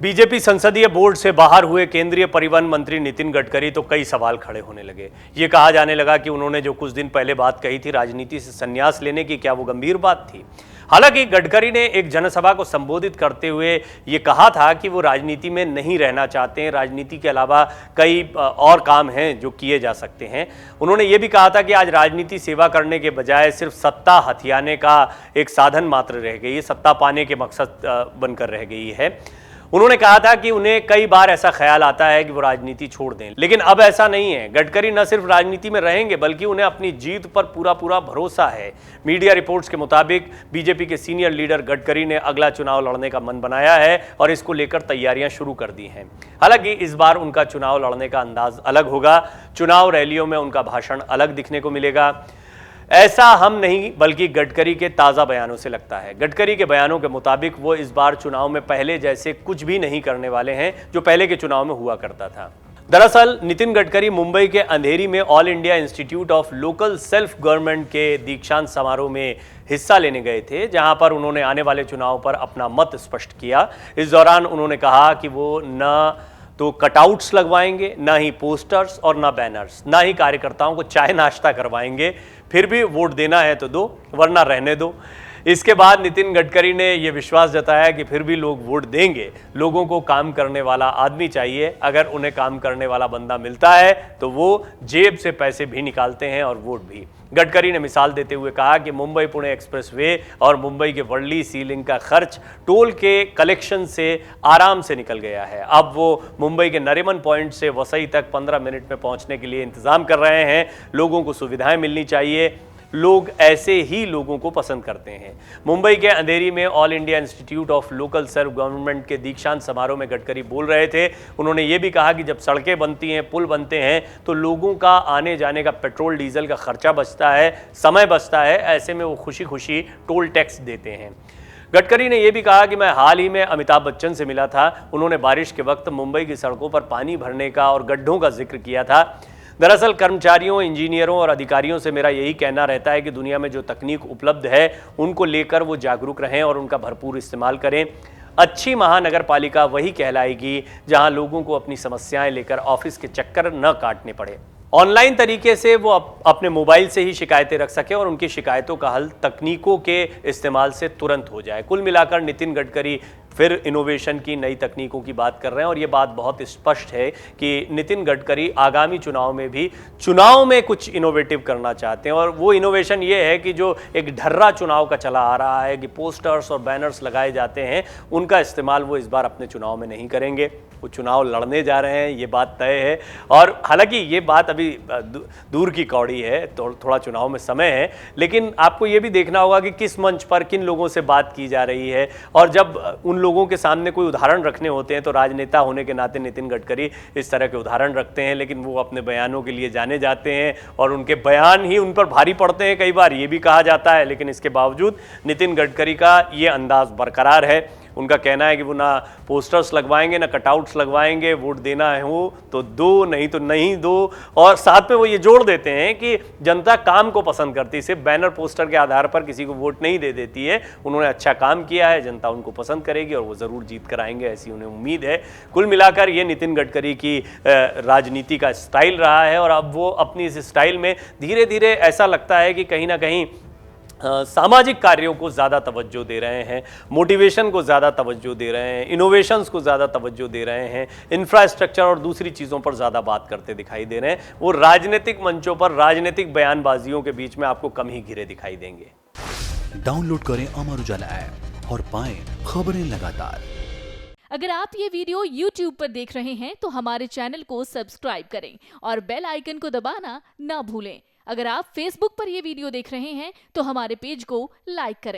BJP संसदीय board से बाहर हुए केंद्रीय परिवहन मंत्री नितिन गडकरी तो कई सवाल खड़े होने लगे। ये कहा जाने लगा कि उन्होंने जो कुछ दिन पहले बात कही थी राजनीति से संन्यास लेने की, क्या वो गंभीर बात थी? हालांकि गडकरी ने एक जनसभा को संबोधित करते हुए ये कहा था कि वो राजनीति में नहीं रहना चाहते हैं, राजनीति के अलावा कई और काम हैं जो किए जा सकते हैं। उन्होंने ये भी कहा था कि आज राजनीति सेवा करने के बजाय सिर्फ सत्ता हथियाने का एक साधन मात्र रह गई है, सत्ता पाने के मकसद बनकर रह गई है। उन्होंने कहा था कि उन्हें कई बार ऐसा ख्याल आता है कि वो राजनीति छोड़ दें, लेकिन अब ऐसा नहीं है। गडकरी न सिर्फ राजनीति में रहेंगे बल्कि उन्हें अपनी जीत पर पूरा भरोसा है। मीडिया रिपोर्ट्स के मुताबिक बीजेपी के सीनियर लीडर गडकरी ने अगला चुनाव लड़ने का मन बनाया है और इसको लेकर तैयारियां शुरू कर दी हैं। हालांकि इस बार उनका चुनाव लड़ने का अंदाज अलग होगा। चुनाव रैलियों में उनका भाषण अलग दिखने को मिलेगा। ऐसा हम नहीं बल्कि गडकरी के ताज़ा बयानों से लगता है। गडकरी के बयानों के मुताबिक वो इस बार चुनाव में पहले जैसे कुछ भी नहीं करने वाले हैं जो पहले के चुनाव में हुआ करता था। दरअसल नितिन गडकरी मुंबई के अंधेरी में all India institute of local self government के दीक्षांत समारोह में हिस्सा लेने गए थे, जहां पर उन्होंने आने वाले चुनाव पर अपना मत स्पष्ट किया। इस दौरान उन्होंने कहा कि वो न तो कटआउट्स लगवाएंगे, ना ही पोस्टर्स और ना बैनर्स, ना ही कार्यकर्ताओं को चाय नाश्ता करवाएंगे। फिर भी वोट देना है तो दो, वरना रहने दो। इसके बाद नितिन गडकरी ने यह विश्वास जताया कि फिर भी लोग वोट देंगे। लोगों को काम करने वाला आदमी चाहिए। अगर उन्हें काम करने वाला बंदा मिलता है तो वो जेब से पैसे भी निकालते हैं और वोट भी। गडकरी ने मिसाल देते हुए कहा कि मुंबई पुणे एक्सप्रेसवे और मुंबई के वर्ली सी लिंक का खर्च टोल के कलेक्शन से आराम से निकल गया है। अब वो मुंबई के नरीमन पॉइंट से वसई तक 15 मिनट में पहुंचने के लिए इंतजाम कर रहे हैं। लोगों को सुविधाएं मिलनी चाहिए। लोग ऐसे ही लोगों को पसंद करते हैं। मुंबई के अंधेरी में all India institute of local self government के दीक्षांत समारोह में गडकरी बोल रहे थे। उन्होंने ये भी कहा कि जब सड़कें बनती हैं, पुल बनते हैं तो लोगों का आने जाने का पेट्रोल डीजल का खर्चा बचता है, समय बचता है। ऐसे में वो खुशी खुशी टोल टैक्स देते हैं। गडकरी ने यह भी कहा कि मैं हाल ही में अमिताभ बच्चन से मिला था। उन्होंने बारिश के वक्त मुंबई की सड़कों पर पानी भरने का और गड्ढों का जिक्र किया था। दरअसल कर्मचारियों, इंजीनियरों और अधिकारियों से मेरा यही कहना रहता है कि दुनिया में जो तकनीक उपलब्ध है उनको लेकर वो जागरूक रहें और उनका भरपूर इस्तेमाल करें। अच्छी महानगर पालिका वही कहलाएगी जहां लोगों को अपनी समस्याएं लेकर ऑफिस के चक्कर न काटने पड़े। ऑनलाइन तरीके से वो अपने मोबाइल से ही शिकायतें रख सकें और उनकी शिकायतों का हल तकनीकों के इस्तेमाल से तुरंत हो जाए। कुल मिलाकर नितिन गडकरी फिर इनोवेशन की, नई तकनीकों की बात कर रहे हैं और ये बात बहुत स्पष्ट है कि नितिन गडकरी आगामी चुनाव में भी चुनाव में कुछ इनोवेटिव करना चाहते हैं। और वो इनोवेशन ये है कि जो एक ढर्रा चुनाव का चला आ रहा है कि पोस्टर्स और बैनर्स लगाए जाते हैं, उनका इस्तेमाल वो इस बार अपने चुनाव में नहीं करेंगे। वो चुनाव लड़ने जा रहे हैं, ये बात तय है। और हालांकि ये बात अभी दूर की कौड़ी है, तो थोड़ा चुनाव में समय है, लेकिन आपको ये भी देखना होगा कि किस मंच पर किन लोगों से बात की जा रही है। और जब उन लोगों के सामने कोई उदाहरण रखने होते हैं तो राजनेता होने के नाते नितिन गडकरी इस तरह के उदाहरण रखते हैं, लेकिन वो अपने बयानों के लिए जाने जाते हैं और उनके बयान ही उन पर भारी पड़ते हैं, कई बार ये भी कहा जाता है। लेकिन इसके बावजूद नितिन गडकरी का ये अंदाज बरकरार है। उनका कहना है कि वो ना पोस्टर्स लगवाएंगे, ना कटआउट्स लगवाएंगे। वोट देना है हो तो दो, नहीं तो नहीं दो। और साथ में वो ये जोड़ देते हैं कि जनता काम को पसंद करती है, सिर्फ बैनर पोस्टर के आधार पर किसी को वोट नहीं दे देती है। उन्होंने अच्छा काम किया है, जनता उनको पसंद करेगी और वो ज़रूर जीत कर आएंगे, ऐसी उन्हें उम्मीद है। कुल मिलाकर ये नितिन गडकरी की राजनीति का स्टाइल रहा है और अब वो अपनी इस स्टाइल में धीरे धीरे ऐसा लगता है कि कहीं ना कहीं सामाजिक कार्यों को ज़्यादा तवज्जो दे रहे हैं, मोटिवेशन को ज़्यादा तवज्जो दे रहे हैं, इनोवेशंस को ज़्यादा तवज्जो दे रहे हैं, इंफ्रास्ट्रक्चर और दूसरी चीज़ों पर ज़्यादा बात करते दिखाई दे रहे हैं। वो राजनीतिक मंचों पर राजनीतिक बयानबाजियों के बीच में आपको कम ही घिरे दिखाई देंगे। डाउनलोड करें अमर उजाला ऐप और पाएं खबरें लगातार। अगर आप ये वीडियो YouTube पर देख रहे हैं तो हमारे चैनल को सब्सक्राइब करें और बेल आइकन को दबाना ना भूलें। अगर आप Facebook पर ये वीडियो देख रहे हैं तो हमारे पेज को लाइक करें।